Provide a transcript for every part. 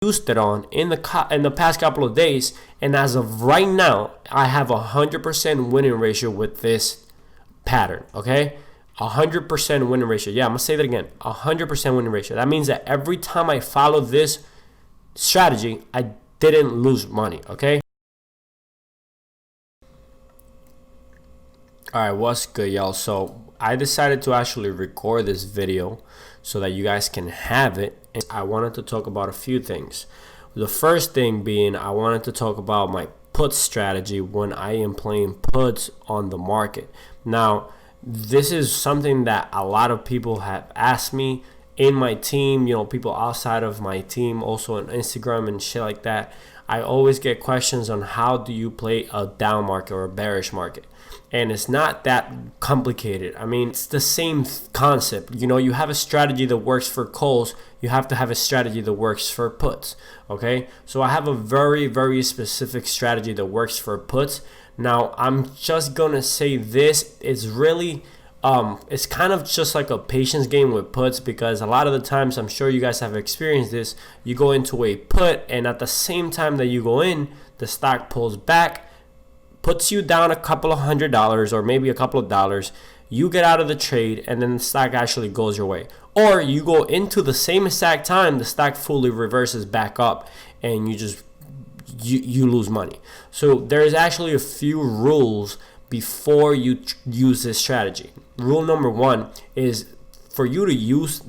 used it on in the past couple of days, and as of right now, I have 100% winning ratio with this pattern. Okay, 100% winning ratio. Yeah, I'm gonna say that again. 100% winning ratio. That means that every time I follow this strategy, I didn't lose money. Okay. Alright, what's good, y'all? So I decided to actually record this video so that you guys can have it, and I wanted to talk about a few things. The first thing being, I wanted to talk about my put strategy when I am playing puts on the market. Now, this is something that a lot of people have asked me in my team, you know, people outside of my team, also on Instagram and shit like that. I always get questions on how do you play a down market or a bearish market. And it's not that complicated. I mean, it's the same concept. You know, you have a strategy that works for calls. You have to have a strategy that works for puts. Okay. So I have a very, very specific strategy that works for puts. Now, I'm just going to say this is really, it's kind of just like a patience game with puts, because a lot of the times, I'm sure you guys have experienced this, you go into a put and at the same time that you go in, the stock pulls back, puts you down a couple of $100 or maybe a couple of dollars. You get out of the trade and then the stock actually goes your way. Or you go into the same exact time, the stock fully reverses back up and you lose money. So there's actually a few rules before you use this strategy. Rule number one is, for you to use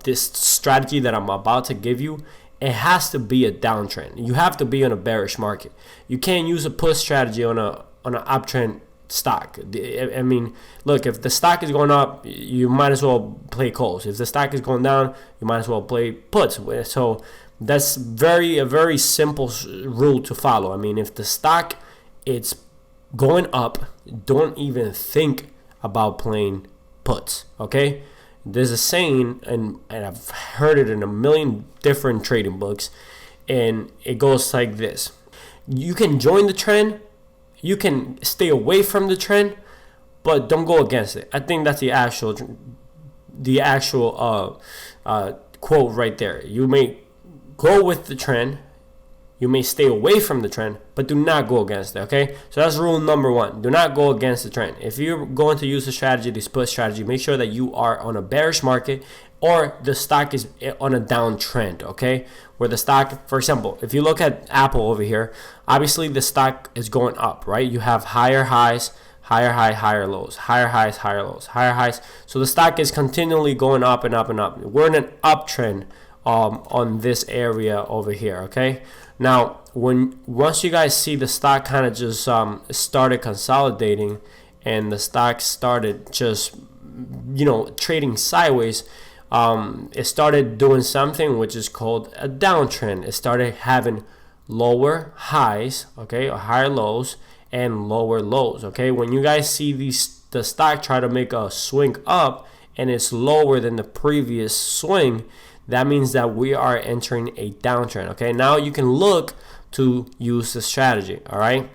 this strategy that I'm about to give you, it has to be a downtrend. You have to be on a bearish market. You can't use a put strategy on an uptrend stock. I mean, look, if the stock is going up, you might as well play calls. If the stock is going down, you might as well play puts. So that's a very simple rule to follow. I mean, if the stock it's going up, don't even think about playing puts. Okay. There's a saying, and I've heard it in a million different trading books, and it goes like this: you can join the trend, you can stay away from the trend, but don't go against it. I think that's the actual quote right there. You may go with the trend, you may stay away from the trend, but do not go against it. Okay, so that's rule number one. Do not go against the trend. If you're going to use the strategy, this put strategy, make sure that you are on a bearish market or the stock is on a downtrend. Okay, where the stock, for example, if you look at Apple over here, obviously the stock is going up, right? You have higher highs, higher high, higher lows, higher highs, higher lows, higher highs. So the stock is continually going up and up and up. We're in an uptrend on this area over here. Okay. Now, once you guys see the stock kind of just started consolidating and the stock started just, you know, trading sideways, it started doing something which is called a downtrend. It started having lower highs, okay, or higher lows, and lower lows. Okay, when you guys see the stock try to make a swing up and it's lower than the previous swing, that means that we are entering a downtrend. Okay, now you can look to use the strategy. All right,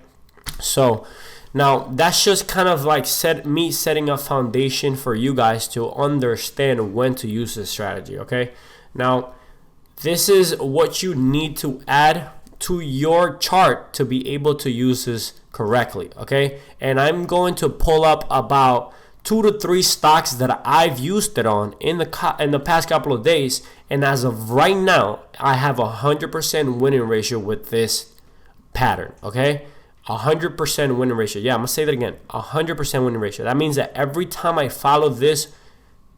so now that's just kind of like setting a foundation for you guys to understand when to use the strategy. Okay, now this is what you need to add to your chart to be able to use this correctly. Okay, and I'm going to pull up about 2 to 3 stocks that I've used it on in the past couple of days, and as of right now, I have 100% winning ratio with this pattern. Okay, 100% winning ratio. Yeah, I'm gonna say that again. 100% winning ratio. That means that every time I follow this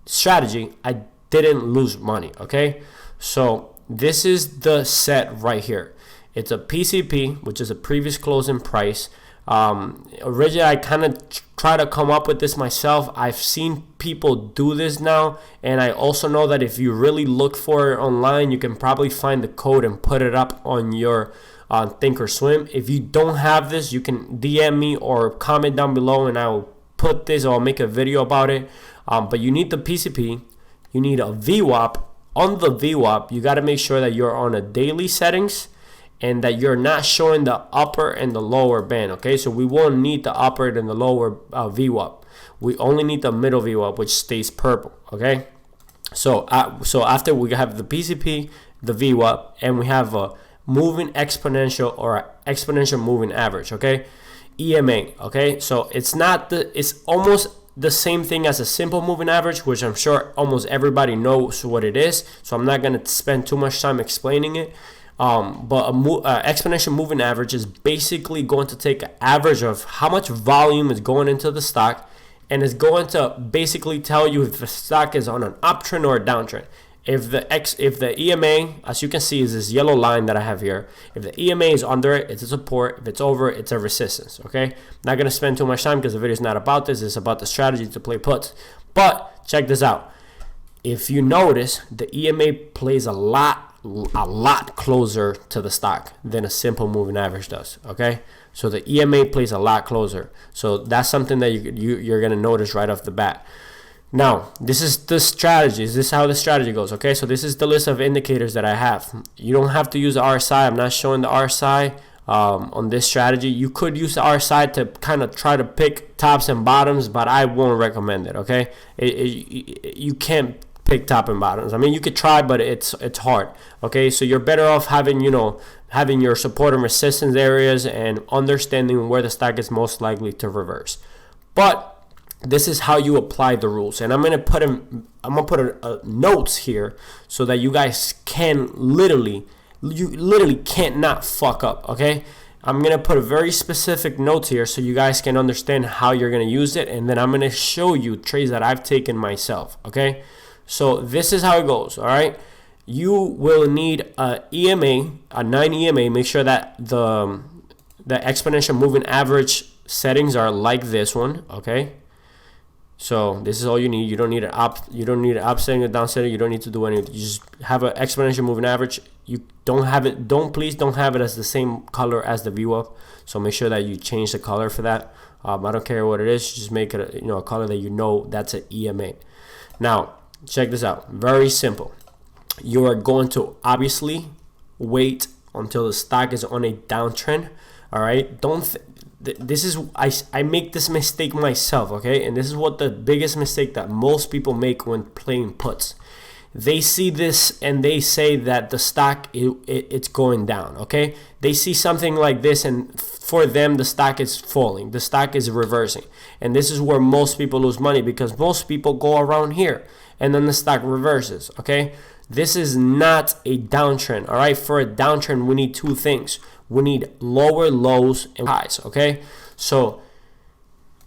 strategy, I didn't lose money. Okay, so this is the set right here. It's a PCP, which is a previous closing price. Originally, I kind of try to come up with this myself. I've seen people do this now, and I also know that if you really look for it online, you can probably find the code and put it up on your Thinkorswim. If you don't have this, you can DM me or comment down below, and I will put this or I'll make a video about it. But you need the PCP, you need a VWAP. On the VWAP, you got to make sure that you're on a daily settings and that you're not showing the upper and the lower band. Okay, so we won't need the upper and the lower VWAP. We only need the middle VWAP, which stays purple. Okay, so after we have the PCP the VWAP, and we have a moving exponential or exponential moving average, okay? EMA, okay? So it's almost the same thing as a simple moving average, which I'm sure almost everybody knows what it is, so I'm not going to spend too much time explaining it. But exponential moving average is basically going to take an average of how much volume is going into the stock, and it's going to basically tell you if the stock is on an uptrend or a downtrend. If the EMA, as you can see, is this yellow line that I have here. If the EMA is under it, it's a support. If it's over, it's a resistance. Okay, not gonna spend too much time because the video is not about this. It's about the strategy to play puts. But check this out. If you notice, the EMA plays a lot closer to the stock than a simple moving average does. Okay, so the EMA plays a lot closer. So that's something that you're gonna notice right off the bat. Now, this is the strategy. This is how the strategy goes, okay? So this is the list of indicators that I have. You don't have to use the RSI. I'm not showing the RSI on this strategy. You could use the RSI to kind of try to pick tops and bottoms, but I won't recommend it, okay? You can't pick top and bottoms. I mean, you could try, but it's hard, okay? So you're better off having, having your support and resistance areas and understanding where the stock is most likely to reverse. But this is how you apply the rules, and I'm gonna put a notes here so that you guys can literally can't not fuck up. Okay, I'm gonna put a very specific notes here so you guys can understand how you're gonna use it, and then I'm gonna show you trades that I've taken myself. Okay, so this is how it goes. All right, you will need a EMA, a 9 EMA. Make sure that the exponential moving average settings are like this one. Okay. So this is all you need. You don't need an up setting, a down setting. You don't need to do anything. You just have an exponential moving average. You don't have it. Please don't have it as the same color as the VWAP. So make sure that you change the color for that. I don't care what it is. Just make it a color that that's an EMA. Now check this out. Very simple. You are going to obviously wait until the stock is on a downtrend. All right. This is I make this mistake myself, okay? And this is what the biggest mistake that most people make when playing puts. They see this and they say that the stock it's going down, okay? They see something like this and for them the stock is falling, the stock is reversing. And this is where most people lose money because most people go around here and then the stock reverses, okay? This is not a downtrend, all right? For a downtrend, we need two things. We need lower lows and highs, okay? So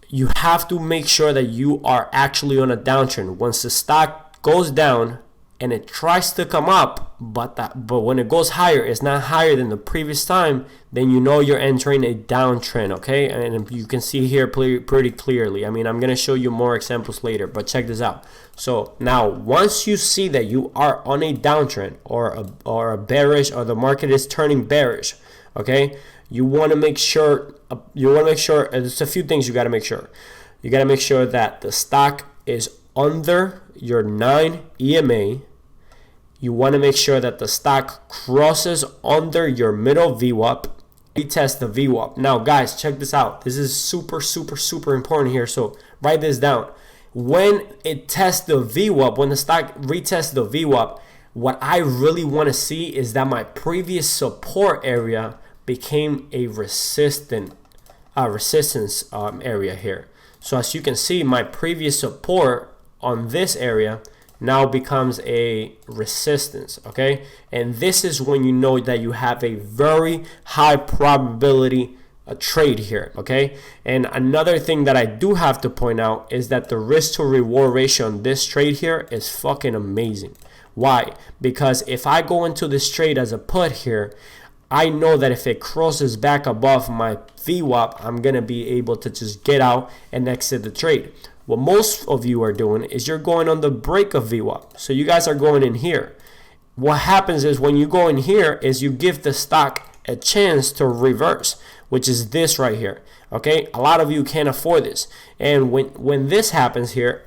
you have to make sure that you are actually on a downtrend. Once the stock goes down and it tries to come up, but when it goes higher, it's not higher than the previous time, then you know you're entering a downtrend, okay? And you can see here pretty clearly. I mean, I'm going to show you more examples later, but check this out. So now, once you see that you are on a downtrend or a bearish, or the market is turning bearish, okay, you want to make sure. There's a few things you got to make sure. You got to make sure that the stock is under your 9 EMA. You want to make sure that the stock crosses under your middle VWAP. Retest the VWAP. Now, guys, check this out. This is super important here. So write this down. When it tests the VWAP, when the stock retests the VWAP, what I really want to see is that my previous support area became a resistance area here. So as you can see, my previous support on this area now becomes a resistance, okay? And this is when you know that you have a very high probability trade here, okay? And another thing that I do have to point out is that the risk to reward ratio on this trade here is fucking amazing. Why? Because if I go into this trade as a put here, I know that if it crosses back above my VWAP, I'm going to be able to just get out and exit the trade. What most of you are doing is you're going on the break of VWAP. So you guys are going in here. What happens is when you go in here is you give the stock a chance to reverse, which is this right here. Okay, a lot of you can't afford this. And when this happens here,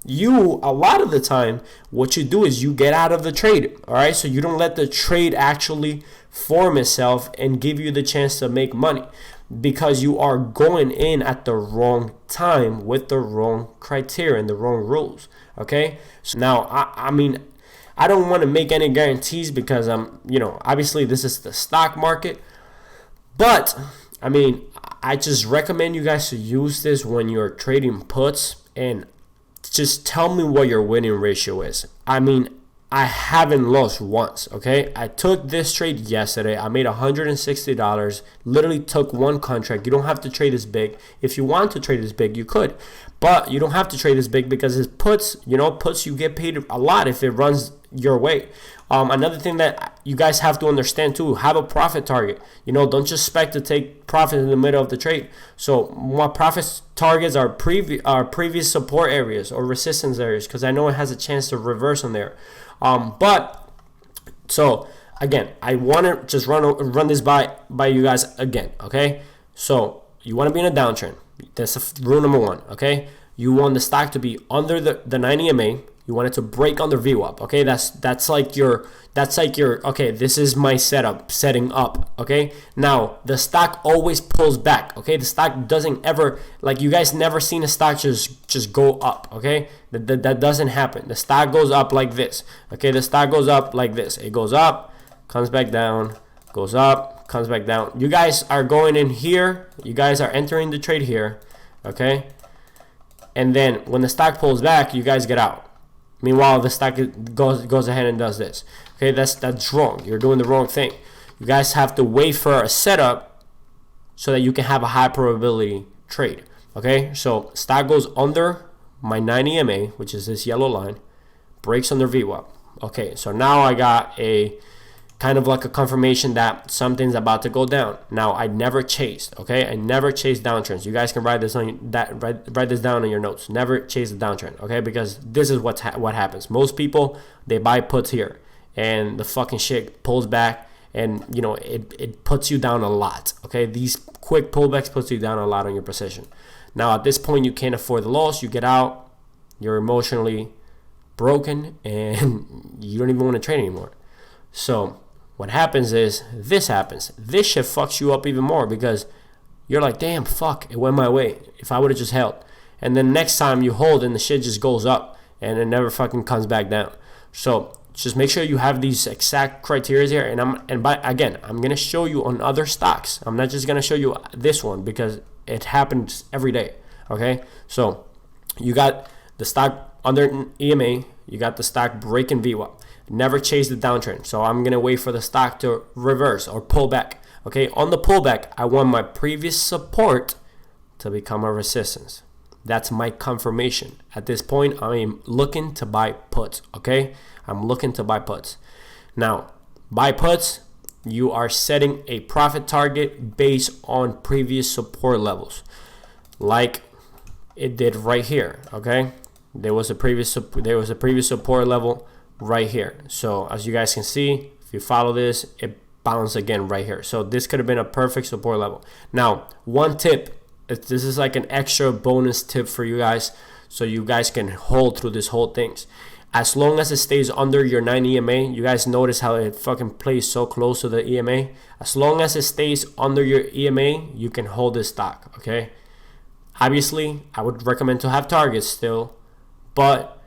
a lot of the time, what you do is you get out of the trade. All right, so you don't let the trade actually form itself and give you the chance to make money, because you are going in at the wrong time with the wrong criteria and the wrong rules. Okay, so now I I don't want to make any guarantees because obviously this is the stock market. But I mean, I just recommend you guys to use this when you're trading puts, and just tell me what your winning ratio is. I mean, I haven't lost once, okay? I took this trade yesterday. I made $160. Literally took one contract. You don't have to trade this big. If you want to trade this big, you could. But you don't have to trade this big because it's puts, puts you get paid a lot if it runs your way. Another thing that you guys have to understand too, have a profit target. Don't just expect to take profit in the middle of the trade. So what profit targets are previous support areas or resistance areas, because I know it has a chance to reverse on there. So again, I want to just run this by you guys again, okay? So you want to be in a downtrend. That's rule number one, okay? You want the stock to be under the 90 EMA. You want it to break under VWAP, okay? That's like your okay, this is my setting up, okay? Now, the stock always pulls back, okay? The stock doesn't ever, like, you guys never seen a stock just go up, okay? That doesn't happen. The stock goes up like this, okay? The stock goes up like this. It goes up, comes back down, goes up, comes back down. You guys are going in here. You guys are entering the trade here, okay? And then when the stock pulls back, you guys get out. Meanwhile, the stock goes ahead and does this. Okay, that's wrong. You're doing the wrong thing. You guys have to wait for a setup so that you can have a high probability trade. Okay, so stock goes under my 90 EMA, which is this yellow line, breaks under VWAP. Okay, so now I got a kind of like a confirmation that something's about to go down. Now, I never chased, okay? I never chased downtrends. You guys can write this down in your notes. Never chase the downtrend, okay? Because this is what happens. Most people, they buy puts here, and the fucking shit pulls back, and it puts you down a lot, okay? These quick pullbacks puts you down a lot on your position. Now, at this point, you can't afford the loss. You get out. You're emotionally broken, and you don't even want to trade anymore. So what happens is this happens. This shit fucks you up even more because you're like, damn, fuck, it went my way. If I would have just held. And then next time you hold and the shit just goes up and it never fucking comes back down. So just make sure you have these exact criteria here. And I'm going to show you on other stocks. I'm not just going to show you this one because it happens every day. Okay. So you got the stock under EMA. You got the stock breaking VWAP. Never chase the downtrend. So I'm going to wait for the stock to reverse or pull back. Okay, on the pullback, I want my previous support to become a resistance. That's my confirmation. At this point, I'm looking to buy puts. Okay, I'm looking to buy puts. Now, buy puts, you are setting a profit target based on previous support levels, like it did right here. Okay, there was a previous support level right here. So as you guys can see, if you follow this, it bounced again right here. So this could have been a perfect support level. Now, one tip, this is like an extra bonus tip for you guys, so you guys can hold through this whole thing. As long as it stays under your 90 EMA, you guys notice how it fucking plays so close to the EMA. As long as it stays under your EMA, you can hold this stock, okay? Obviously, I would recommend to have targets still, but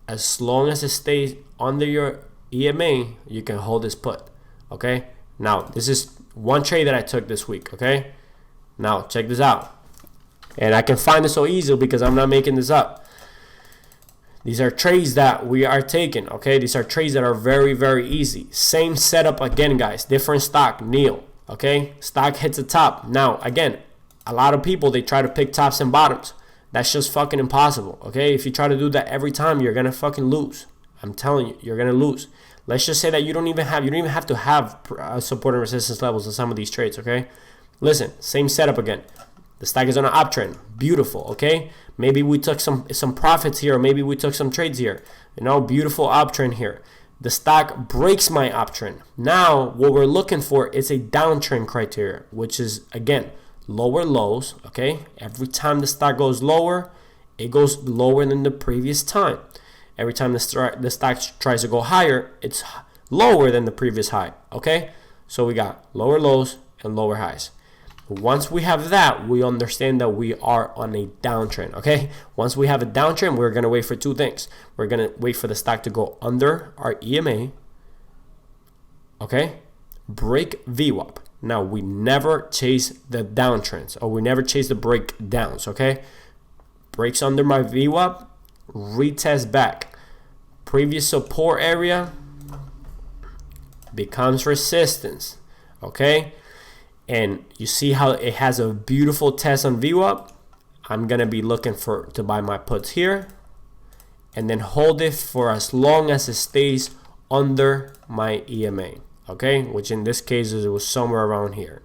as long as it stays under your EMA, you can hold this put, okay? Now, this is one trade that I took this week, okay? Now, check this out. And I can find it so easily because I'm not making this up. These are trades that we are taking, okay? These are trades that are very, very easy. Same setup again, guys. Different stock, Neil, okay? Stock hits the top. Now, again, a lot of people, they try to pick tops and bottoms. That's just fucking impossible, okay? If you try to do that every time, you're gonna fucking lose. I'm telling you, you're gonna lose. Let's just say that you don't even have to have support and resistance levels in some of these trades, okay? Listen, same setup again. The stock is on an uptrend. Beautiful, okay? Maybe we took some profits here, or maybe we took some trades here. Beautiful uptrend here. The stock breaks my uptrend. Now, what we're looking for is a downtrend criteria, which is, again, lower lows, okay? Every time the stock goes lower, it goes lower than the previous time. Every time the stock tries to go higher, it's lower than the previous high, okay? So we got lower lows and lower highs. Once we have that, we understand that we are on a downtrend, okay? Once we have a downtrend, we're going to wait for two things. We're going to wait for the stock to go under our EMA, okay? Break VWAP. Now, we never chase the downtrends, or we never chase the breakdowns, okay? Breaks under my VWAP, retest back. Previous support area becomes resistance, okay? And you see how it has a beautiful test on VWAP. I'm gonna be looking to buy my puts here, and then hold it for as long as it stays under my EMA, okay? Which in this case it was somewhere around here.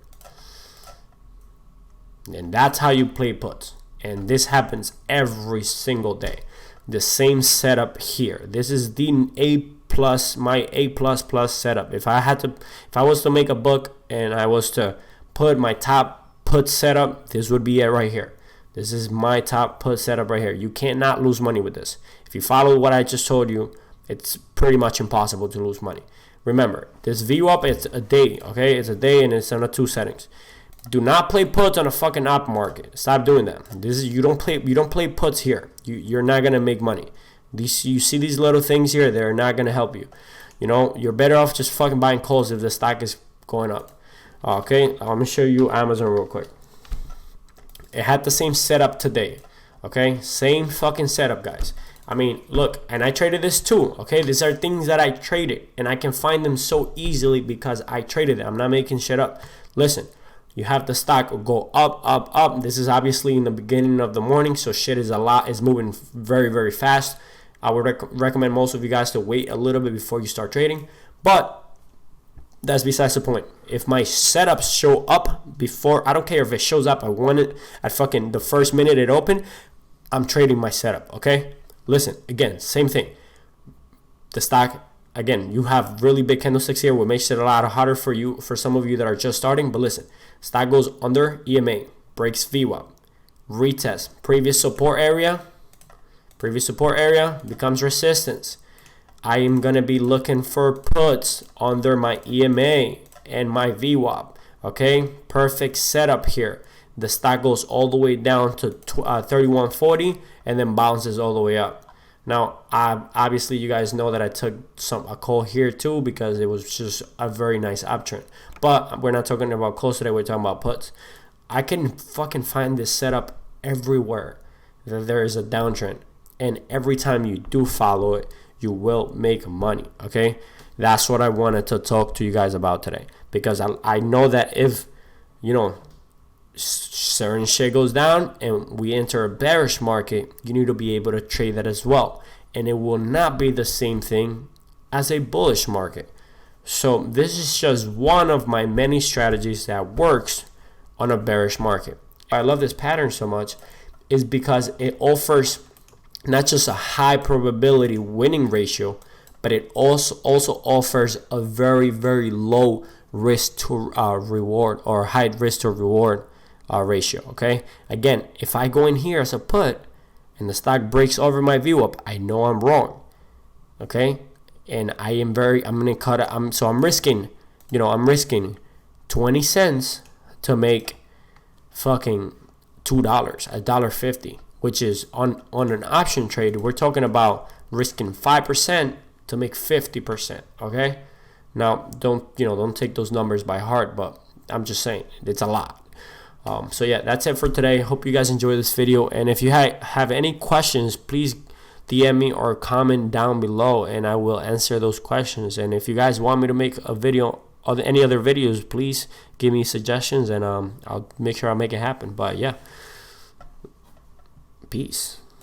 And that's how you play puts. And this happens every single day. The same setup here. This is the my A++ setup. If I was to make a book and I was to put my top put setup, this would be it right here. This is my top put setup right here. You cannot lose money with this. If you follow what I just told you, it's pretty much impossible to lose money. Remember, this VWAP, it's a day, okay? It's a day and it's on the 2 settings. Do not play puts on a fucking op market. Stop doing that. This is you don't play puts here. You're not gonna make money. You see these little things here, they're not gonna help you. You know, you're better off just fucking buying calls if the stock is going up. Okay, I'm gonna show you Amazon real quick. It had the same setup today. Okay, same fucking setup, guys. I mean, look, and I traded this too. Okay, these are things that I traded, and I can find them so easily because I traded it. I'm not making shit up. Listen, you have the stock go up, up, up. This is obviously in the beginning of the morning, so shit is moving very, very fast. I would recommend most of you guys to wait a little bit before you start trading, but that's besides the point. If my setups show up before, I don't care if it shows up, I want it at fucking the first minute it opened, I'm trading my setup, okay? Listen, again, same thing. The stock, again, you have really big candlesticks here, which makes it a lot harder for you, for some of you that are just starting. But listen, stock goes under EMA, breaks VWAP, retest, previous support area becomes resistance. I am going to be looking for puts under my EMA and my VWAP, okay? Perfect setup here. The stock goes all the way down to 31.40 and then bounces all the way up. Now, obviously, you guys know that I took a call here too because it was just a very nice uptrend. But we're not talking about calls today. We're talking about puts. I can fucking find this setup everywhere that there is a downtrend. And every time you do follow it, you will make money, okay? That's what I wanted to talk to you guys about today. Because I know that if, you know, certain shit goes down and we enter a bearish market, you need to be able to trade that as well. And it will not be the same thing as a bullish market. So this is just one of my many strategies that works on a bearish market. I love this pattern so much is because it offers not just a high probability winning ratio, but it also offers a very, very low risk to reward, or high risk to reward ratio, okay? Again, if I go in here as a put and the stock breaks over my VWAP, I know I'm wrong, okay? And I'm gonna cut it. I'm risking 20 cents to make fucking $2, $1.50, which is on an option trade. We're talking about risking 5% to make 50%, okay? Now, don't take those numbers by heart, but I'm just saying it's a lot. So yeah, that's it for today. Hope you guys enjoy this video, and if you have any questions, please DM me or comment down below, and I will answer those questions. And if you guys want me to make a video or any other videos, please give me suggestions, and I'll make sure I make it happen. But yeah, peace.